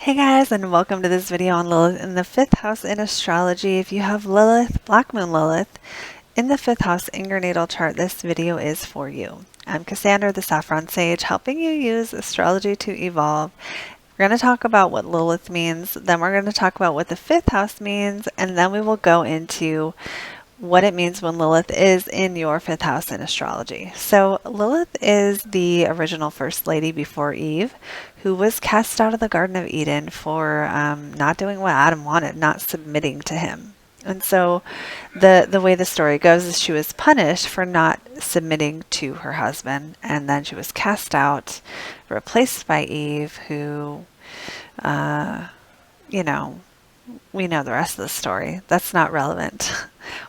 Hey guys, and welcome to this video on Lilith in the 5th house in astrology. If you have Lilith, Black Moon Lilith, in the 5th house in your natal chart, this video is for you. I'm Cassandra, the Saffron Sage, helping you use astrology to evolve. We're going to talk about what Lilith means, then we're going to talk about what the 5th house means, and then we will go into what it means when Lilith is in your 5th house in astrology. So Lilith is the original first lady before Eve, who was cast out of the Garden of Eden for not doing what Adam wanted, not submitting to him. And so the way the story goes is she was punished for not submitting to her husband, and then she was cast out, replaced by Eve, who, we know the rest of the story. That's not relevant.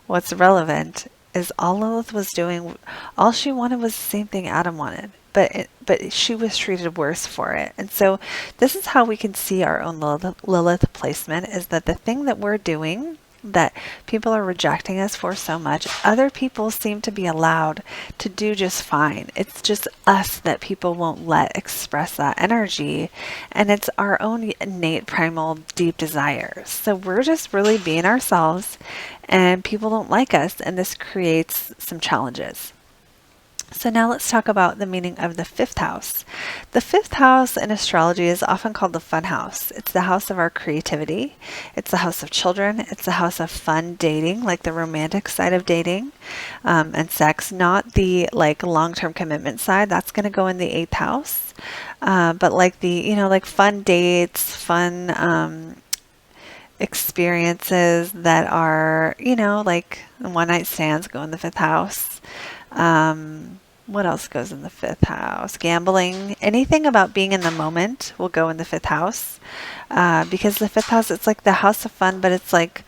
What's relevant is all Lilith was doing, all she wanted was the same thing Adam wanted, but she was treated worse for it. And so this is how we can see our own Lilith placement, is that the thing that we're doing that people are rejecting us for so much, other people seem to be allowed to do just fine. It's just us that people won't let express that energy, and it's our own innate primal deep desires. So we're just really being ourselves, and people don't like us, and this creates some challenges. So now let's talk about the meaning of the 5th house. The 5th house in astrology is often called the fun house. It's the house of our creativity. It's the house of children. It's the house of fun dating, like the romantic side of dating and sex, not the like long-term commitment side. That's going to go in the 8th house. But like the, like fun dates, fun experiences that are, like one-night stands go in the 5th house. What else goes in the 5th house? Gambling. Anything about being in the moment will go in the 5th house. Because the 5th house, it's like the house of fun, but it's like,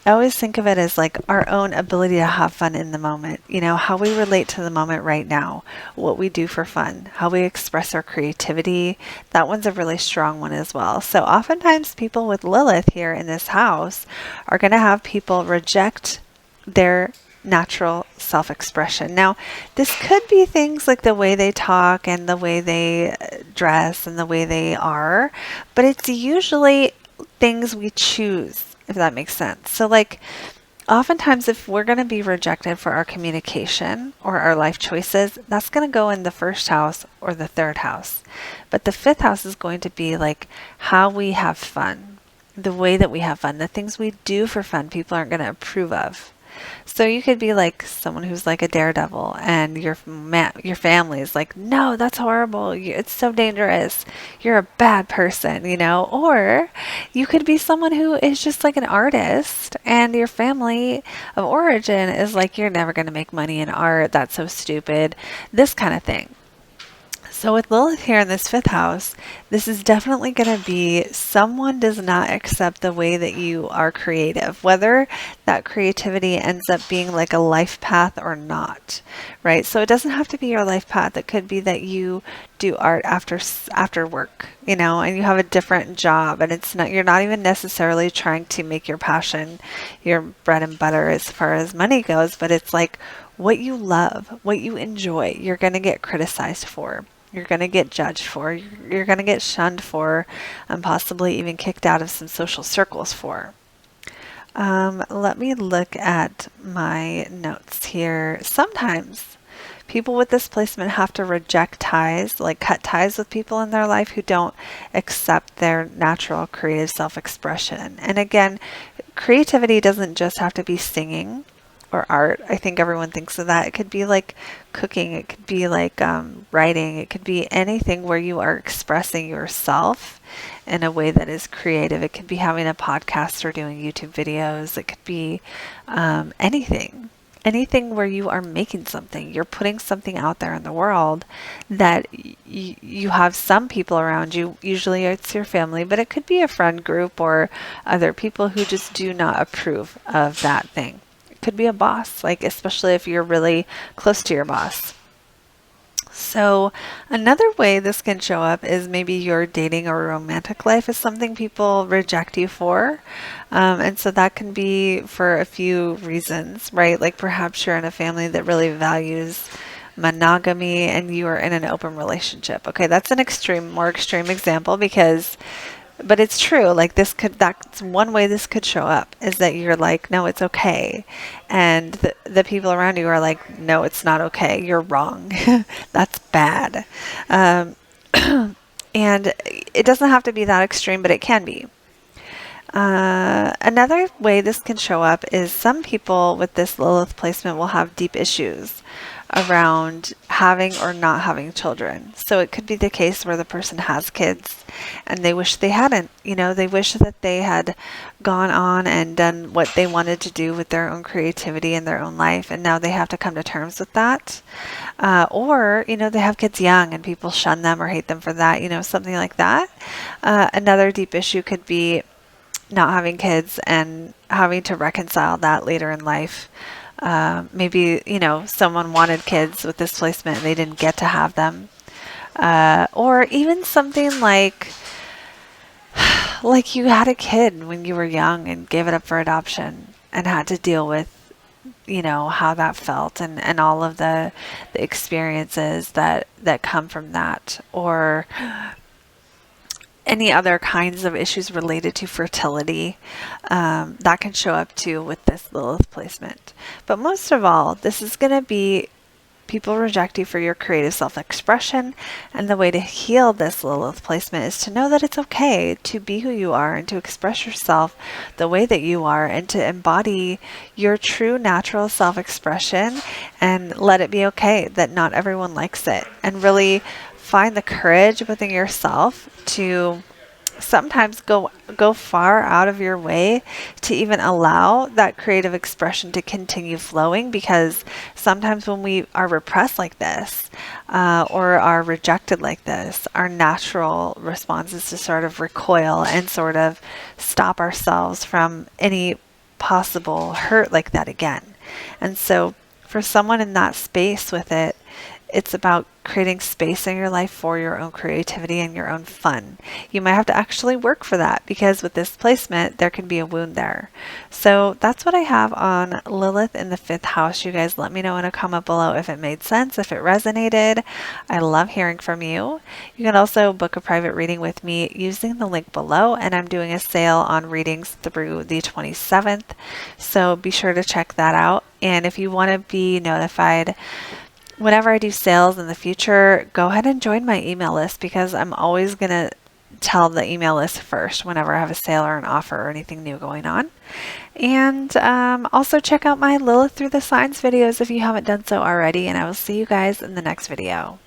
I always think of it as like our own ability to have fun in the moment. How we relate to the moment right now, what we do for fun, how we express our creativity. That one's a really strong one as well. So oftentimes people with Lilith here in this house are going to have people reject their natural self-expression. Now, this could be things like the way they talk and the way they dress and the way they are, but it's usually things we choose, if that makes sense. So like oftentimes if we're going to be rejected for our communication or our life choices, that's going to go in the 1st house or the 3rd house. But the 5th house is going to be like how we have fun, the way that we have fun, the things we do for fun people aren't going to approve of. So you could be like someone who's like a daredevil, and your family is like, no, that's horrible. It's so dangerous. You're a bad person, Or you could be someone who is just like an artist, and your family of origin is like, you're never going to make money in art. That's so stupid. This kind of thing. So with Lilith here in this 5th house, this is definitely going to be someone does not accept the way that you are creative, whether that creativity ends up being like a life path or not, right? So it doesn't have to be your life path. It could be that you do art after work, and you have a different job, and you're not even necessarily trying to make your passion your bread and butter as far as money goes, but it's like what you love, what you enjoy, you're going to get criticized for. You're going to get judged for, you're going to get shunned for, and possibly even kicked out of some social circles for. Let me look at my notes here. Sometimes people with this placement have to reject ties, like cut ties with people in their life who don't accept their natural creative self-expression. And again, creativity doesn't just have to be singing or art. I think everyone thinks of that. It could be like cooking. It could be like writing. It could be anything where you are expressing yourself in a way that is creative. It could be having a podcast or doing YouTube videos. It could be anything. Anything where you are making something. You're putting something out there in the world that you have some people around you. Usually it's your family, but it could be a friend group or other people who just do not approve of that thing. Could be a boss, like especially if you're really close to your boss. So another way this can show up is maybe your dating or romantic life is something people reject you for. And so that can be for a few reasons, right? Like perhaps you're in a family that really values monogamy and you are in an open relationship. Okay, that's an more extreme example because But it's true. Like that's one way this could show up, is that you're like, no, it's okay. And the people around you are like, no, it's not okay. You're wrong. That's bad. Um, and it doesn't have to be that extreme, but it can be. Another way this can show up is some people with this Lilith placement will have deep issues around having or not having children. So it could be the case where the person has kids and they wish they hadn't. You know, they wish that they had gone on and done what they wanted to do with their own creativity in their own life, and now they have to come to terms with that. Or, you know, they have kids young and people shun them or hate them for that, you know, something like that. Another deep issue could be not having kids and having to reconcile that later in life. Maybe, you know, someone wanted kids with this placement and they didn't get to have them. Or even something like you had a kid when you were young and gave it up for adoption and had to deal with, you know, how that felt and all of the experiences that come from that. Or any other kinds of issues related to fertility that can show up too with this Lilith placement. But most of all, this is going to be people reject you for your creative self-expression, and the way to heal this Lilith placement is to know that it's okay to be who you are and to express yourself the way that you are and to embody your true natural self-expression, and let it be okay that not everyone likes it, and really find the courage within yourself to sometimes go far out of your way to even allow that creative expression to continue flowing, because sometimes when we are repressed like this or are rejected like this, our natural response is to sort of recoil and sort of stop ourselves from any possible hurt like that again. And so for someone in that space with it, it's about creating space in your life for your own creativity and your own fun. You might have to actually work for that, because with this placement, there can be a wound there. So that's what I have on Lilith in the 5th house. You guys let me know in a comment below if it made sense, if it resonated. I love hearing from you. You can also book a private reading with me using the link below, and I'm doing a sale on readings through the 27th. So be sure to check that out. And if you want to be notified whenever I do sales in the future, go ahead and join my email list, because I'm always going to tell the email list first whenever I have a sale or an offer or anything new going on. And also check out my Lilith Through the Signs videos if you haven't done so already, and I will see you guys in the next video.